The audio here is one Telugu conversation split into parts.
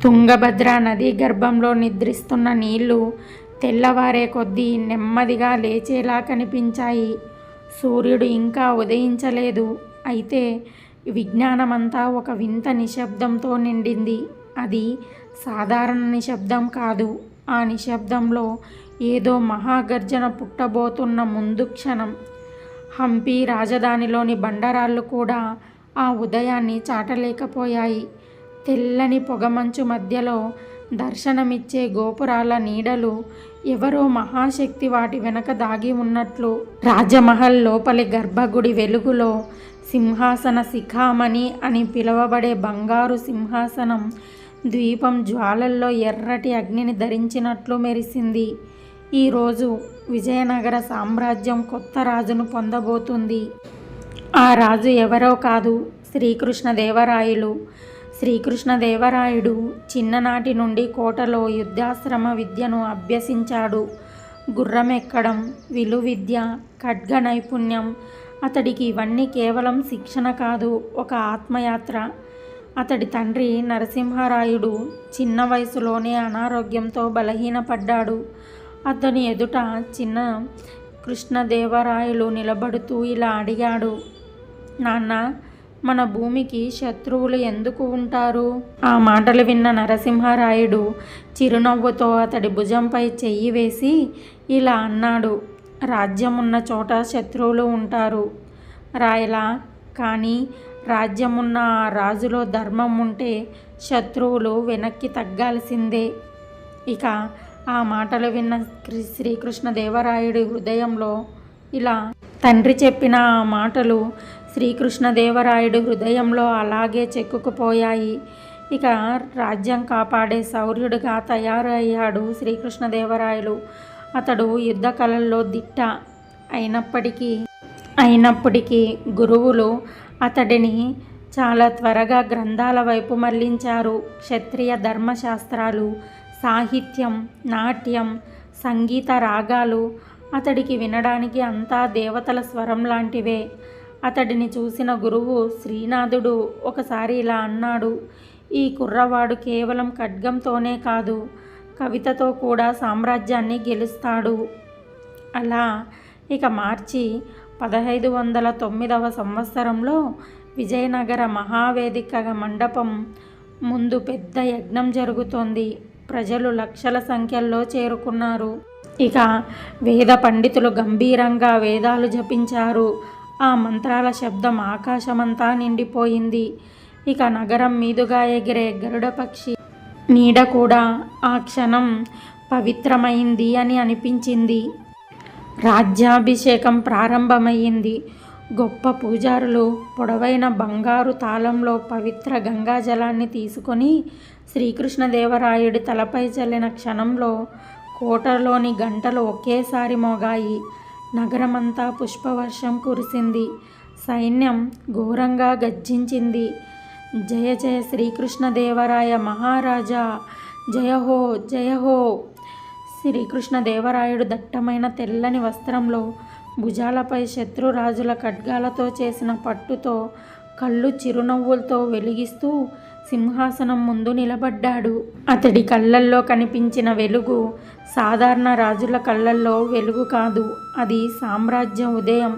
తుంగభద్ర నదీ గర్భంలో నిద్రిస్తున్న నీళ్లు తెల్లవారే కొద్దీ నెమ్మదిగా లేచేలా కనిపించాయి. సూర్యుడు ఇంకా ఉదయించలేదు. అయితే విజ్ఞానమంతా ఒక వింత నిశ్శబ్దంతో నిండింది. అది సాధారణ నిశ్శబ్దం కాదు. ఆ నిశ్శబ్దంలో ఏదో మహాగర్జన పుట్టబోతున్న ముందు క్షణం. హంపి రాజధానిలోని బండరాళ్ళు కూడా ఆ ఉదయాన్ని చాటలేకపోయాయి. తెల్లని పొగమంచు మధ్యలో దర్శనమిచ్చే గోపురాల నీడలు ఎవరో మహాశక్తి వాటి వెనక దాగి ఉన్నట్లు. రాజమహల్ లోపలి గర్భగుడి వెలుగులో సింహాసన శిఖామణి అని పిలువబడే బంగారు సింహాసనం ద్వీపం జ్వాలల్లో ఎర్రటి అగ్నిని ధరించినట్లు మెరిసింది. ఈరోజు విజయనగర సామ్రాజ్యం కొత్త రాజును పొందబోతుంది. ఆ రాజు ఎవరో కాదు, శ్రీకృష్ణదేవరాయలు. శ్రీకృష్ణదేవరాయుడు చిన్ననాటి నుండి కోటలో యుద్ధాశ్రమ విద్యను అభ్యసించాడు. గుర్రం ఎక్కడం, విలువిద్య, ఖడ్గ నైపుణ్యం. అతడికి ఇవన్నీ కేవలం శిక్షణ కాదు, ఒక ఆత్మయాత్ర. అతడి తండ్రి నరసింహరాయుడు చిన్న వయసులోనే అనారోగ్యంతో బలహీనపడ్డాడు. అతని ఎదుట చిన్న కృష్ణదేవరాయలు నిలబడుతూ ఇలా అడిగాడు, నాన్న, మన భూమికి శత్రువులు ఎందుకు ఉంటారు? ఆ మాటలు విన్న నరసింహరాయుడు చిరునవ్వుతో అతడి భుజంపై చెయ్యి వేసి ఇలా అన్నాడు, రాజ్యం ఉన్న చోట శత్రువులు ఉంటారు రాయలా, కానీ రాజ్యమున్న ఆ రాజులో ధర్మం ఉంటే శత్రువులు వెనక్కి తగ్గాల్సిందే. ఇక ఆ మాటలు విన్న శ్రీకృష్ణదేవరాయుడి హృదయంలో ఇలా తండ్రి చెప్పిన ఆ మాటలు శ్రీకృష్ణదేవరాయుడు హృదయంలో అలాగే చెక్కుకుపోయాయి. ఇక రాజ్యం కాపాడే శౌర్యుడిగా తయారయ్యాడు శ్రీకృష్ణదేవరాయలు. అతడు యుద్ధ కళల్లో దిట్ట అయినప్పటికీ గురువులు అతడిని చాలా త్వరగా గ్రంథాల వైపు మళ్లించారు. క్షత్రియ ధర్మశాస్త్రాలు, సాహిత్యం, నాట్యం, సంగీత రాగాలు అతడికి వినడానికి అంతా దేవతల స్వరం లాంటివే. అతడిని చూసిన గురువు శ్రీనాథుడు ఒకసారి ఇలా అన్నాడు, ఈ కుర్రవాడు కేవలం ఖడ్గంతోనే కాదు, కవితతో కూడా సామ్రాజ్యాన్ని గెలుస్తాడు. అలా ఇక మార్చి 1509 సంవత్సరంలో విజయనగర మహావేదిక మండపం ముందు పెద్ద యజ్ఞం జరుగుతోంది. ప్రజలు లక్షల సంఖ్యల్లో చేరుకున్నారు. ఇక వేద పండితులు గంభీరంగా వేదాలు జపించారు. ఆ మంత్రాల శబ్దం ఆకాశమంతా నిండిపోయింది. ఇక నగరం మీదుగా ఎగిరే గరుడ పక్షి నీడ కూడా ఆ క్షణం పవిత్రమైంది అని అనిపించింది. రాజ్యాభిషేకం ప్రారంభమయ్యింది. గొప్ప పూజారులు పొడవైన బంగారు తాళంలో పవిత్ర గంగాజలాన్ని తీసుకొని శ్రీకృష్ణదేవరాయుడి తలపై చల్లిన క్షణంలో కోటలోని గంటలు ఒకేసారి మోగాయి. నగరమంతా పుష్పవర్షం కురిసింది. సైన్యం ఘోరంగా గర్జించింది. జయ జయ శ్రీకృష్ణదేవరాయ మహారాజా, జయహో జయహో. శ్రీకృష్ణదేవరాయుడు దట్టమైన తెల్లని వస్త్రంలో భుజాలపై శత్రురాజుల ఖడ్గాలతో చేసిన పట్టుతో కళ్ళు చిరునవ్వులతో వెలిగిస్తూ సింహాసనం ముందు నిలబడ్డాడు. అతడి కళ్ళల్లో కనిపించిన వెలుగు సాధారణ రాజుల కళ్ళల్లో వెలుగు కాదు, అది సామ్రాజ్య ఉదయం.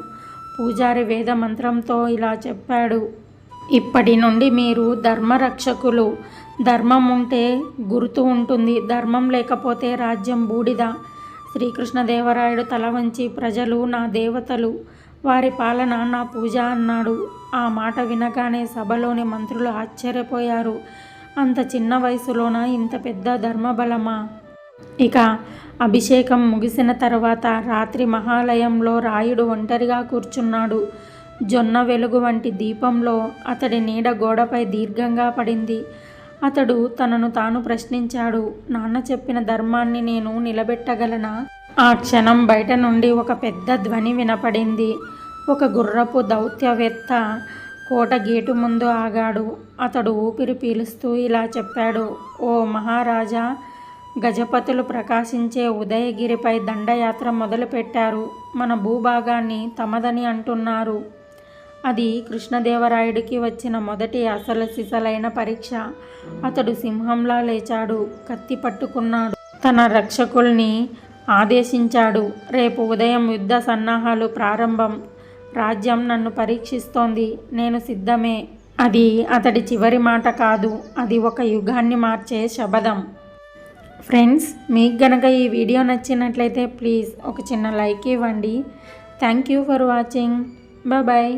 పూజారి వేద మంత్రంతో ఇలా చెప్పాడు, ఇప్పటి నుండి మీరు ధర్మరక్షకులు. ధర్మం ఉంటే గుర్తు ఉంటుంది, ధర్మం లేకపోతే రాజ్యం బూడిద. శ్రీకృష్ణదేవరాయుడు తల వంచి, ప్రజలు నా దేవతలు, వారి పాలన నా పూజ అన్నాడు. ఆ మాట వినగానే సభలోని మంత్రులు ఆశ్చర్యపోయారు. అంత చిన్న వయసులోన ఇంత పెద్ద ధర్మబలమా? ఇక అభిషేకం ముగిసిన తర్వాత రాత్రి మహాలయంలో రాయుడు ఒంటరిగా కూర్చున్నాడు. జొన్న వెలుగు వంటి దీపంలో అతడి నీడ గోడపై దీర్ఘంగా పడింది. అతడు తనను తాను ప్రశ్నించాడు, నాన్న చెప్పిన ధర్మాన్ని నేను నిలబెట్టగలనా? ఆ క్షణం బయట నుండి ఒక పెద్ద ధ్వని వినపడింది. ఒక గుర్రపు దౌత్యవేత్త కోట గేటు ముందు ఆగాడు. అతడు ఊపిరి పీలుస్తూ ఇలా చెప్పాడు, ఓ మహారాజా, గజపతులు ప్రకాశించే ఉదయగిరిపై దండయాత్ర మొదలుపెట్టారు. మన భూభాగాన్ని తమదని అంటున్నారు. అది కృష్ణదేవరాయుడికి వచ్చిన మొదటి అసలు సిసలైన పరీక్ష. అతడు సింహంలా లేచాడు, కత్తి పట్టుకున్నాడు, తన రక్షకుల్ని ఆదేశించాడు. రేపు ఉదయం యుద్ధ సన్నాహాలు ప్రారంభం. రాజ్యం నన్ను పరీక్షిస్తోంది, నేను సిద్ధమే. అది అతడి చివరి మాట కాదు, అది ఒక యుగాన్ని మార్చే శపథం. ఫ్రెండ్స్, మీకు గనక ఈ వీడియో నచ్చినట్లయితే ప్లీజ్ ఒక చిన్న లైక్ ఇవ్వండి. Thank you for watching. Bye.